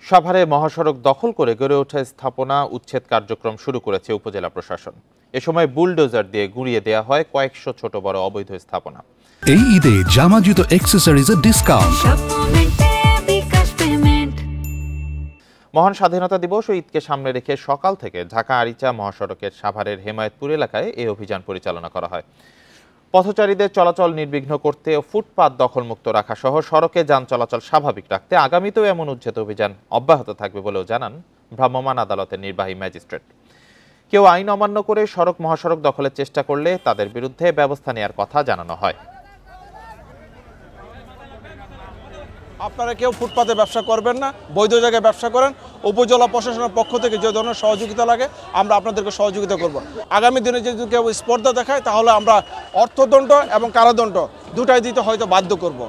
সাভারে মহাসড়ক দখল করে গড়ে ওঠা স্থাপনা উচ্ছেদ কার্যক্রম শুরু করেছে উপজেলা প্রশাসন। এ সময় বুলডোজার দিয়ে গুঁড়িয়ে দেওয়া হয় কয়েকশো ছোট বড় অবৈধ স্থাপনা। এই ঈদে জামা জুতো অ্যাক্সেসরিজের ডিসকাউন্ট। মহান স্বাধীনতা দিবস ও ঈদকে সামনে রেখে সকাল থেকে ঢাকা আরিচা মহাসড়কের সাভারের হেমায়েতপুর এলাকায় এই অভিযান পরিচালনা করা হয়। পথচারীদের চলাচল নির্বিঘ্ন করতে ও ফুটপাত দখলমুক্ত রাখা সহ সড়কে যান চলাচল স্বাভাবিক রাখতে আগামীতেও এমন উচ্ছেদ অভিযান অব্যাহত থাকবে বলেও জানান ভ্রাম্যমাণ আদালতের নির্বাহী ম্যাজিস্ট্রেট। কেউ আইন অমান্য করে মহাসড়ক দখলের চেষ্টা করলে তাদের বিরুদ্ধে ব্যবস্থা নেওয়ার কথা জানানো হয়। আপনারা কেউ ফুটপাতে ব্যবসা করবেন না, বৈধ জায়গায় ব্যবসা করেন। উপজেলা প্রশাসনের পক্ষ থেকে যে ধরনের সহযোগিতা লাগে আমরা আপনাদেরকে সহযোগিতা করব। আগামী দিনে যদি কেউ স্পর্ধা দেখায় তাহলে আমরা অর্থদণ্ড এবং কারাদণ্ড দুটাই দিতে হয়তো বাধ্য করব।